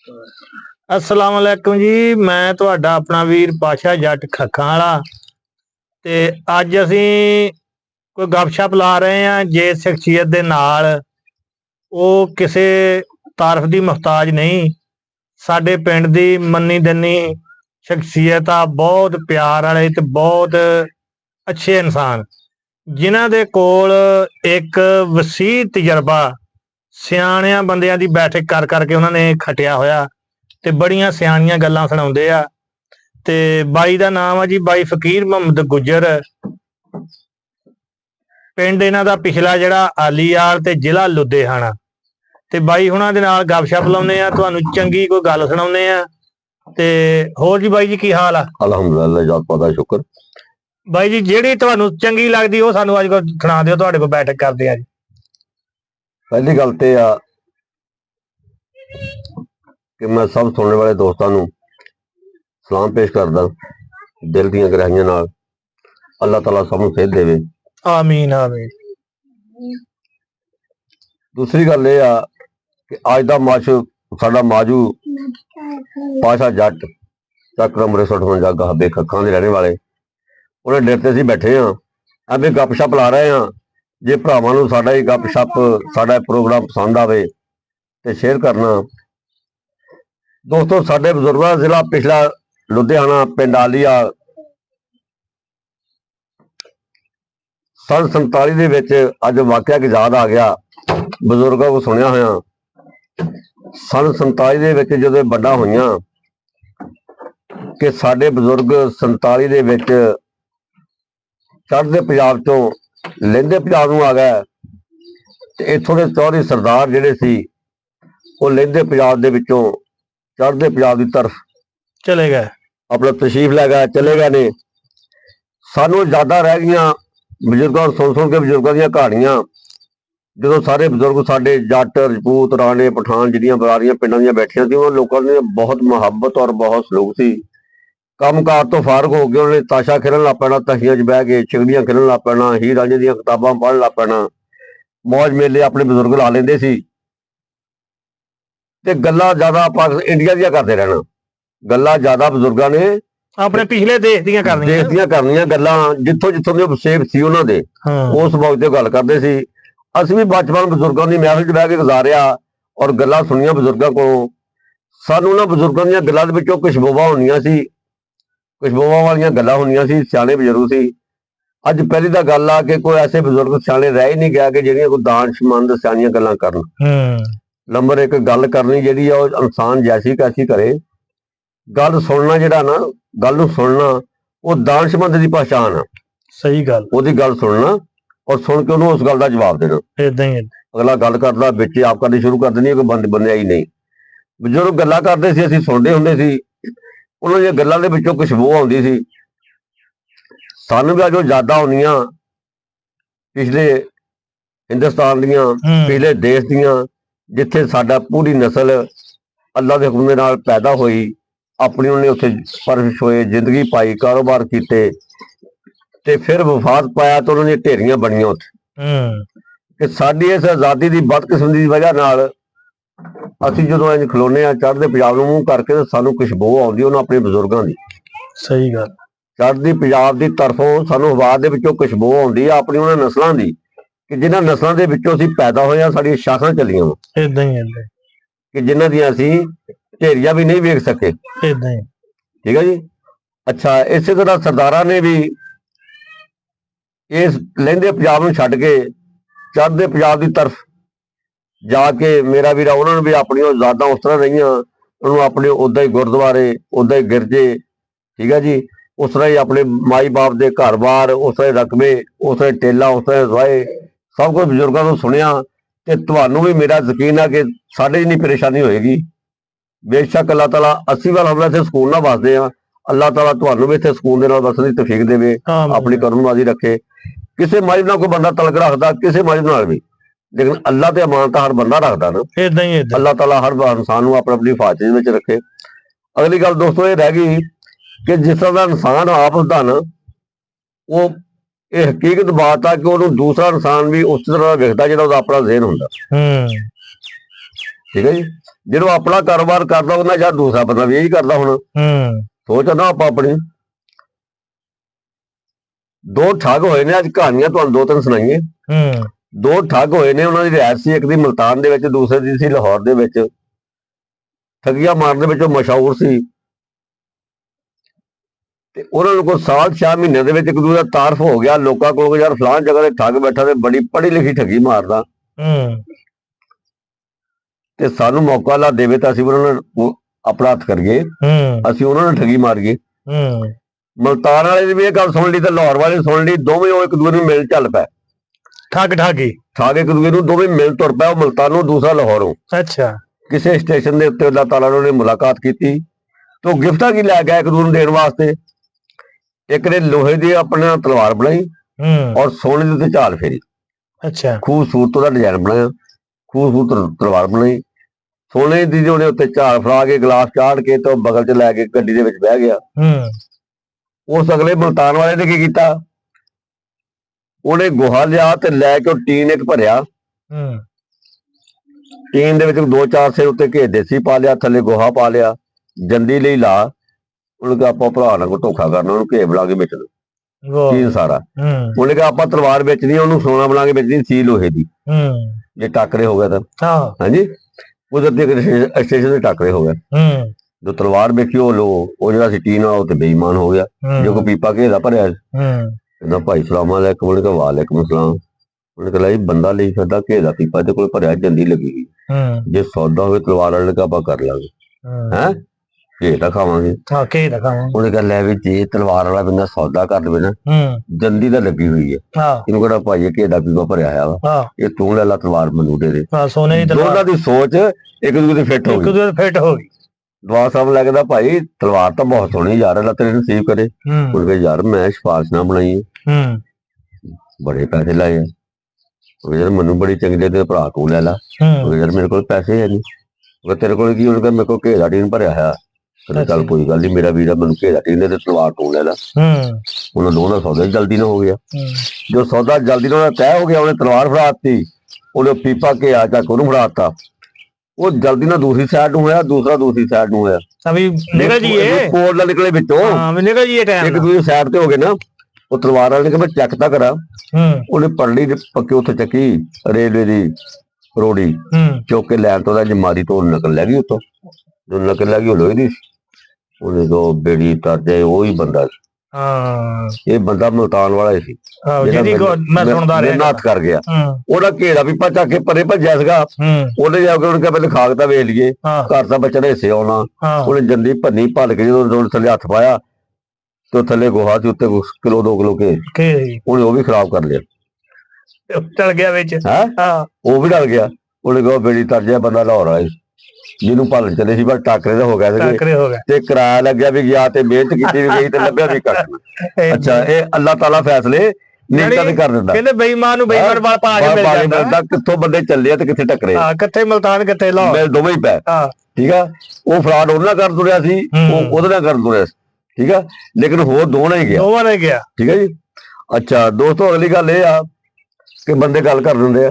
अस्सलाम वालेकुम जी। मैं तुहाडा अपना वीर पाशा जट खक्खां वाला ते अज असी कोई गपशप ला रहे हैं जिस शख्सियत दे नाल वो किसी तारफ की मुहताज नहीं। साडे पिंड दी मन्नी दन्नी शख्सियत आ, बहुत प्यार वाले ते बहुत अच्छे इंसान जिन्हां दे कोल एक वसी तजर्बा सियाणियां बंदियां दी बैठक कर करके उन्होंने खटिया होया ते बड़ियां सियाणियां गल्लां सुणाउंदे आ। ते बाई दा नाम आ जी बाई फकीर मुहम्मद गुज्जर। पिंड इन्हां दा पिछला जिहड़ा आलीयाल ते जिला लुधियाना। ते बाई हुणां दे नाल गपशप लाउने आ, तुहानूं चंगी कोई गल सुणाउने आ। ते होर जी बाई जी की हाल आ? अलहमदुलिल्लाह जात पता शुक्र। बाई जी जिहड़ी तुहानूं चंगी लगदी ओह सानूं अज सुणा दिओ, तुहाडे कोल बैठक करदे आ जी। पहली गल ते आ कि मैं सब सुनने वाले दोस्तों नूं सलाम पेश करदा दिल दीआं गहराइयां नाल। अल्लाह ताला सब नूं सेहत देवे। आमीन आमीन। दूसरी गल ये आ कि अज दा साडा माजू पाशा जट चक नंबर 158 गहाबे खक्खां दे रहने वाले उन्हें डेरे ते असीं बैठे हाँ, अभी गपशप ला रहे हाँ। जे भरावां नूं साडा ही गपशप साडा प्रोग्राम पसंद आवे ते शेयर करना। दोस्तों साडे बजुर्गों का जिला पिछला लुधियाना पिंड आलीयाल सन 47 दे विच अज वाकया कि याद आ गया, बजुर्गों को सुनिया होया। सन 47 दे विच जदों वड्डां होईयां कि साडे बजुर्ग 47 दे विच चढ़दे पंजाब चों लहिंदे पंजाब नूं आ गए ते इत्थों दे चौधरी सरदार जिहड़े सी वो लहिंदे पंजाब दे विचों चढ़दे पंजाब की तरफ चले गए, अपना तशरीफ लै गए, चले गए ने। सानू यादां रह गईयां बजुर्गों सुन के बजुर्गों दी कहानियां। जो सारे बजुर्ग साडे जट रजपूत राणे पठान जिहड़ियां बरारियां पिंडां दी बैठियां सी, उन्हां लोकां दी बहुत मुहब्बत और बहुत सलूक सी। कामकार तो फारग हो गए उन्होंने ताशा खेलन लग पैना, तहियां च बह के चिगड़ियां खेलन लग पैना, हीर रांझे दी किताबां पढ़न लग पैना, मौज मेले अपने बजुर्ग ला लेंदे सी ते गल्लां ज्यादा आपां इंडिया दियां करदे रहना। गल्लां ज्यादा बजुर्गों ने अपने पिछले देश दियां करनियां गल्लां जिथों जिथों दे वसेब सी उन्हां दे उस वक्त ते गल करदे सी। असीं भी बचपन बजुर्गों की महफिल च बह के गुजारिया और गल्लां सुनियां बजुर्गों कोलों। सानू उन्हां बजुर्गों दीयां गल्लां दे विचों खुशबूवां होंदियां सी, खुशबूवां वालियां गल्लां होंदियां सी, सियाणे बजुर्ग सी। अज पहली तां गल आ कि कोई ऐसे बजुर्ग सियाणे रह ही नहीं गया कि जिहड़ियां कोई दानशमंद सियाणियां गल्लां करन। नंबर एक गल करनी जिहड़ी आ ओह इंसान जैसी कैसी करे, गल सुनना जिहड़ा ना गल नूं सुनना वो दानशमंद की पहचान आ। सही गल, ओहदी गल सुनना और सुन के उन्होंने उस गल का जवाब देना। इदां ही अगला गल करदा विच आप करनी शुरू कर देनी, कोई बंदे ही नहीं। बजुर्ग गल्लां करदे सी, असीं सुणदे हुंदे सी, उन्हां दी गल्लां दे विचों खुशबू आउंदी सी। सानू भी अजो यादां आउंदियां पिछले हिंदुस्तान दियां, पिछले देश दियां, जिथे साडा पूरी नस्ल अल्लाह के हुक्म दे नाल पैदा हुई, अपनी उन्हें उत्थे परवरिश होए, जिंदगी पाई, कारोबार कीते ते फिर वफात पाया तो उन्होंने ढेरियां बनियां उत्थे। कि साडी इस आज़ादी की बदकिस्मती की वजह नाल असीं जदों इंज खलोने आ चढ़दे पंजाब नूं मूंह करके ते सानू खुशबू आउंदी उन्हां अपने बजुर्गों की। सही गल, चढ़दी पंजाब की तरफों सानू हवा दे विचों खुशबू आउंदी आ अपनी उन्हां नस्लां दी कि जिन्हां नस्लां दे विचों असीं पैदा होए आ, साडीआं शाखां चलियां वा इदां ही कि जिन्हां दियां असीं ढेरियां भी नहीं वेख सके। इदां ही ठीक है जी। अच्छा, इसे तरह सरदारां ने भी इस लहिंदे पंजाब नूं छड्ड के चढ़दे पंजाब की तरफ जाके मेरा वीरा उन्होंने भी अपनी यादां उस तरह रहियां, उन्होंने अपने उदा ही गुरुद्वारे उदा ही गिरजे, ठीक है जी, उस तरह ही अपने माई बाप के घर बार, उस तरह रकबे, उस तरह टेला, उस तरह रवाए, सब कुछ बजुर्गों को सुनिया। तो तुहानू भी मेरा यकीन है कि साढ़े जिन्नी परेशानी होएगी। बेशक अल्लाह ताला अस्सी वाल हम इतने सुकून नाल बसदे आ, अल्लाह ताला तुहानू भी इतने सुकून दे नाल बसण दी तौफीक देवे, अपनी करमनवाजी रखे। किसी मजहब नाल कोई बंदा तलक रखदा, किसी मजहब नाल भी, लेकिन अल्लाह ते अमानत हर बंदा रखता ना। अल्लाह ताला हर इंसान को अपनी हिफाजत में रखे। अगली गल दोस्तों ये रह गई कि जिस तरह का इंसान आप उसका ना वो ये हकीकत बात है कि उन्होंने दूसरा इंसान भी उस तरह वेखता जो अपना ज़हन होंदा। ठीक है जी। ਜਦੋਂ ਆਪਣਾ ਕਾਰੋਬਾਰ ਕਰਦਾ ਉਹਨਾਂ ਜਾਂ ਦੂਸਰਾ ਬੰਦਾ ਵੀ ਇਹੀ ਕਰਦਾ ਹੁਣ। ਸੋਚ ਨਾ ਆਪਾਂ ਆਪਣੀ। ਦੋ ਠੱਗ ਹੋਏ ਨੇ, ਅੱਜ ਕਹਾਣੀਆਂ ਤੁਹਾਨੂੰ ਦੋ ਤਿੰਨ ਸੁਣਾਈਏ। ਦੋ ਠੱਗ ਹੋਏ ਨੇ, ਉਹਨਾਂ ਦੀ ਰਿਹਾਇਸ਼ ਸੀ, ਇੱਕ ਦੀ ਮੁਲਤਾਨ ਦੇ ਵਿੱਚ, ਦੂਸਰੇ ਦੀ ਸੀ ਲਾਹੌਰ ਦੇ ਵਿੱਚ। ਠੱਗੀਆਂ ਮਾਰਨ ਦੇ ਵਿੱਚ ਉਹ ਮਸ਼ਹੂਰ ਸੀ ਤੇ ਉਹਨਾਂ ਨੂੰ ਕੋਈ ਸਾਲ 6 ਮਹੀਨਿਆਂ ਦੇ ਵਿੱਚ ਇੱਕ ਦੂਜੇ ਦਾ ਤਾਰਫ ਹੋ ਗਿਆ ਲੋਕਾਂ ਕੋਲ, ਯਾਰ ਫਲਾਣ ਜਗ੍ਹਾ ਤੇ ਠੱਗ ਬੈਠਾ ਤੇ ਬੜੀ ਪੜ੍ਹੀ ਲਿਖੀ ਠੱਗੀ ਮਾਰਦਾ ਤੇ ਸਾਨੂੰ ਮੌਕਾ ਲਾ ਦੇਵੇ ਤਾਂ ਅਸੀਂ ਉਹਨਾਂ ਨੂੰ ਆਪਣਾ ਹੱਥ ਕਰੀਏ, ਅਸੀਂ ਉਹਨਾਂ ਨੂੰ ਠੱਗੀ ਮਾਰੀਏ। ਮੁਲਤਾਨ ਵਾਲੇ ਦੀ ਵੀ ਇਹ ਗੱਲ ਸੁਣ ਲਈ ਤੇ ਲਾਹੌਰ ਵਾਲੇ ਸੁਣ ਲਈ, ਦੋਵੇਂ ਉਹ ਇੱਕ ਦੂਜੇ ਨੂੰ ਮਿਲ ਚੱਲ ਪਏ। ਠੱਗ ਇੱਕ ਦੂਜੇ ਨੂੰ ਦੋਵੇਂ ਮਿਲ ਤੁਰ ਪਏ, ਉਹ ਮੁਲਤਾਨੋਂ, ਦੂਸਰਾ ਲਾਹੌਰੋਂ। ਅੱਛਾ। ਕਿਸੇ ਸਟੇਸ਼ਨ ਦੇ ਉੱਤੇ ਅੱਲਾਹ ਤਾਲਾ ਨੇ ਮੁਲਾਕਾਤ ਕੀਤੀ ਤੇ ਉਹ ਗਿਫਟਾਂ ਕੀ ਲੈ ਗਿਆ ਇੱਕ ਦੂਜੇ ਨੂੰ ਦੇਣ ਵਾਸਤੇ। ਇੱਕ ਨੇ ਲੋਹੇ ਦੀ ਆਪਣਾ ਤਲਵਾਰ ਬਣਾਈ ਔਰ ਸੋਨੇ ਦੇ ਉੱਤੇ ਝਾਲ ਫੇਰੀ। ਅੱਛਾ। ਖੂਬਸੂਰਤ ਉਹਦਾ ਡਿਜ਼ਾਈਨ ਬਣਾਇਆ, ਖੂਬਸੂਰਤ ਤਲਵਾਰ ਬਣਾਈ, ਸੋਨੇ ਦੀ ਉਹਦੇ ਉੱਤੇ ਝਾਲ ਫੜਾ ਕੇ ਗਲਾਸ ਚਾੜ ਕੇ ਤੇ ਬਗਲ 'ਚ ਲੈ ਕੇ ਗੱਡੀ ਦੇ ਵਿੱਚ ਬਹਿ ਗਿਆ। ਉਸ ਅਗਲੇ ਮੁਲਤਾਨ ਵਾਲੇ ਨੇ ਕੀ ਕੀਤਾ, ਉਹਨੇ ਗੋਹਾ ਲਿਆ ਤੇ ਲੈ ਕੇ ਉਹ ਟੀਨ ਇੱਕ ਭਰਿਆ, ਟੀਨ ਦੇ ਵਿੱਚ 2-4 ਸਿਰ ਉੱਤੇ ਘੇ ਦੇਸੀ ਪਾ ਲਿਆ, ਥੱਲੇ ਗੋਹਾ ਪਾ ਲਿਆ, ਜੰਦੀ ਲਈ ਲਾ। ਉਹਨੇ ਕਿਹਾ ਆਪਾਂ ਭਰਾ ਨਾਲ ਕੋਈ ਧੋਖਾ ਕਰਨਾ, ਉਹਨੂੰ ਘੇ ਬਣਾ ਕੇ ਵੇਚ ਦੋ ਟੀਨ ਸਾਰਾ। ਉਹਨੇ ਕਿਹਾ ਆਪਾਂ ਤਲਵਾਰ ਵੇਚਣੀ, ਉਹਨੂੰ ਸੋਨਾ ਬਣਾ ਕੇ ਵੇਚਣੀ, ਸੀ ਲੋਹੇ ਦੀ। ਜੇ ਟਾਕਰੇ ਹੋ ਗਿਆ ਤਾਂ ਹਾਂਜੀ, ਕੁਦਰਤੀ ਸਟੇਸ਼ਨ ਦੇ ਟਾਕਰੇ ਹੋ ਗਏ। ਜੋ ਤਲਵਾਰ ਵੇਖੀ ਉਹ ਜਿਹੜਾ ਸੀ ਟੀਨ ਵਾਲਾ ਉਹ ਤੇ ਬੇਈਮਾਨ ਹੋ ਗਿਆ, ਜੋ ਕੋ ਪੀਪਾ ਘੇ ਦਾ ਭਰਿਆ। ਕਹਿੰਦਾ ਭਾਈ ਸਲਾਮ ਅਲੈਕੁਮ। ਉਹਨੇ ਕਿਹਾ ਵਾਲੇਕੁਮ ਸਲਾਮ। ਉਹਨੇ ਕਿਹਾ ਜੀ ਬੰਦਾ ਲਈ ਫਿਰਦਾ ਘੇ ਦਾ ਪੀਪਾ ਤੇ ਕੋਲ ਭਰਿਆ, ਜੰਦੀ ਲੱਗੀ ਗਈ, ਜੇ ਸੌਦਾ ਹੋਵੇ ਤਲਵਾਰ ਵਾਲੇ ਕਾ ਆਪਾਂ ਕਰ ਲਾਂਗੇ, ਹੈਂ ਘੇ ਤਾਂ ਖਾਵਾਂਗੇ। ਉਹਨੇ ਕਿਹਾ ਲੈ ਵੀ ਜੇ ਤਲਵਾਰ ਵਾਲਾ ਬੰਦਾ ਸੌਦਾ ਕਰ ਦੇਵੇ ਨਾ, ਜੰਦੀ ਤਾਂ ਲੱਗੀ ਹੋਈ ਹੈ, ਇਹਨੂੰ ਕਿਹੜਾ ਭਾਈ ਇਹ ਘੇ ਦਾ ਪੀਪਾ ਭਰਿਆ ਹੋਇਆ ਵਾ, ਇਹ ਤੂੰ ਲੈ ਲਾ ਤਲਵਾਰ ਮੈਨੂੰ ਦੇ ਦੇ। ਦੋਨਾਂ ਦੀ ਸੋਚ ਇੱਕ ਦੂਜੇ ਦੀ ਫਿੱਟ ਹੋ ਗਈ। ਦਵਾ ਸਾਹਿਬ ਲੱਗਦਾ ਭਾਈ ਤਲਵਾਰ ਤਾਂ ਬਹੁਤ ਸੋਹਣੀ ਯਾਰ, ਅੱਲਾ ਤੇਰੇ ਨਸੀਬ ਕਰੇ। ਉਹਨੇ ਕਿਹਾ ਯਾਰ ਮੈਂ ਸਿਫਾਰਿਸ਼ ਨਾ ਬਣਾਈ, ਬੜੇ ਪੈਸੇ ਲਾਏ ਆ। ਯਾਰ ਮੈਨੂੰ ਬੜੀ ਚੰਗੀ ਤੇ ਭਰਾ ਤੂੰ ਲੈ ਲਾ। ਯਾਰ ਮੇਰੇ ਕੋਲ ਪੈਸੇ ਹੈ ਨਹੀਂ। ਤੇਰੇ ਕੋਲ ਕੀ? ਉਹਨੇ ਕਿਹਾ ਮੇਰੇ ਕੋਲ ਘੇ ਦਾ ਟੀਨ ਭਰਿਆ ਹੋਇਆ। ਕਹਿੰਦਾ ਚੱਲ ਕੋਈ ਗੱਲ ਨੀ ਮੇਰਾ ਵੀਰਾ, ਮੈਨੂੰ ਘੇ ਦਾ ਟੀਨ ਦੇ ਤੇ ਤਲਵਾਰ ਤੂੰ ਲੈ ਲਾ। ਉਹਨਾਂ ਦੋਵਾਂ ਦਾ ਸੌਦਾ ਜਲਦੀ ਨਾ ਹੋ ਗਿਆ। ਜੋ ਸੌਦਾ ਜਲਦੀ ਨਾਲ ਤੈਅ ਹੋ ਗਿਆ, ਉਹਨੇ ਤਲਵਾਰ ਫੜਾ ਦਿੱਤੀ, ਉਹਨੇ ਪੀਪਾ ਘਿਆ ਚੱਕ ਉਹਨੂੰ ਫੜਾ ਦਿੱਤਾ। ਉਹ ਜਲਦੀ ਨਾਲ ਦੂਸਰੀ ਸਾਈਡ ਨੂੰ ਹੋਇਆ, ਦੂਸਰਾ ਦੂਸਰੀ ਸਾਈਡ ਨੂੰ ਹੋਇਆ। ਕੋਲ ਨਾ ਨਿਕਲੇ ਵਿੱਚੋਂ, ਇੱਕ ਦੂਜੀ ਸਾਈਡ ਤੇ ਹੋ ਗਏ ਨਾ। ਉਹ ਤਲਵਾਰ ਵਾਲੇ ਨੇ ਕਿਹਾ ਮੈਂ ਚੈੱਕ ਤਾਂ ਕਰਾਂ। ਉਹਨੇ ਪਰਲੀ ਦੇ ਪੱਕੇ ਉੱਥੇ ਚੱਕੀ ਰੇਲਵੇ ਦੀ ਰੋੜੀ, ਚੁੱਕ ਕੇ ਲੈਣ ਤੋਂ ਜਮਾਰੀ ਤੋਂ ਨਕਲ ਲੈ ਗਈ। ਉੱਥੋਂ ਜੋ ਨਕਲ ਲੈ ਗਈ ਉਹ ਲੋਹੇ ਦੀ। ਉਹਨੇ ਤੋਂ ਬੇੜੀ ਤਰ ਜਾਏ, ਉਹੀ ਬੰਦਾ ਸੀ। ਇਹ ਬੰਦਾ ਮੁਲਤਾਨ ਵਾਲਾ ਸੀ, ਨਾਥ ਕਰ ਗਿਆ। ਉਹਦਾ ਘੇਰਾ ਪੀਪਾ ਚੱਕ ਕੇ ਪਰੇ ਭੱਜਿਆ ਸੀਗਾ। ਉਹਨੇ ਜਾ ਕੇ ਉਹਨੇ ਕਿਹਾ ਪਹਿਲੇ ਖਾਕ ਤਾਂ ਵੇਖ ਲਈਏ, ਘਰ ਦਾ ਬੱਚਾ ਨੇ ਹਿੱਸੇ ਆਉਣਾ। ਉਹਨੇ ਜੰਦੀ ਭੰਨੀ ਭੱਲ ਕੇ ਜਦੋਂ ਥੱਲੇ ਹੱਥ ਪਾਇਆ ਤੇ ਥੱਲੇ ਗੋਹਾ ਸੀ, ਉੱਤੇ ਕਿਲੋ 2 ਕਿਲੋ ਘੇ, ਉਹਨੇ ਉਹ ਵੀ ਖਰਾਬ ਕਰ ਲਿਆ, ਟਲ ਗਿਆ ਵਿੱਚ। ਉਹ ਵੀ ਡਲ ਗਿਆ। ਉਹਨੇ ਕਿਹਾ ਬੇੜੀ ਤਰ ਜਾਏ, ਬੰਦਾ ਲਾਹੌਰ ਆਏ ਜਿਹਨੂੰ ਭਾਲਣ ਚੱਲੇ ਸੀ, ਪਰ ਟਾਕਰੇ ਦਾ ਹੋ ਗਿਆ ਤੇ ਕਿਰਾਇਆ ਲੱਗਿਆ ਵੀ ਗਿਆ ਤੇ ਮਿਹਨਤ ਕੀਤੀ ਵੀ ਗਈ ਤੇ ਲੱਭਿਆ ਵੀ ਕੱਖ। ਅੱਛਾ, ਇਹ ਅੱਲਾਹ ਤਾਲਾ ਫੈਸਲੇ ਨੀਤਾਂ ਤੇ ਕਰ ਦਿੰਦਾ। ਕਹਿੰਦੇ ਬੇਈਮਾਨ ਨੂੰ ਬੇਈਮਾਨ ਪਾ ਕੇ ਮਿਲ ਜਾਂਦਾ। ਕਿੱਥੋਂ ਬੰਦੇ ਚੱਲੇ ਤੇ ਕਿੱਥੇ ਟੱਕਰੇ, ਕਿੱਥੇ ਮੁਲਤਾਨ ਕਿੱਥੇ ਲਾਹੌਰ, ਦੋਵੇਂ ਹੀ ਪੈ। ਠੀਕ ਆ, ਉਹ ਫਰਾਡ ਉਹਦੇ ਨਾਲ ਕਰ ਤੁਰਿਆ ਸੀ, ਉਹ ਉਹਦੇ ਨਾਲ ਕਰ ਤੁਰਿਆ ਸੀ। ਠੀਕ ਆ, ਲੇਕਿਨ ਹੋਰ ਦੋਵਾਂ ਨੇ ਗਿਆ। ਠੀਕ ਹੈ ਜੀ। ਅੱਛਾ ਦੋਸਤੋ, ਅਗਲੀ ਗੱਲ ਇਹ ਆ ਕਿ ਬੰਦੇ ਗੱਲ ਕਰ ਦਿੰਦੇ ਆ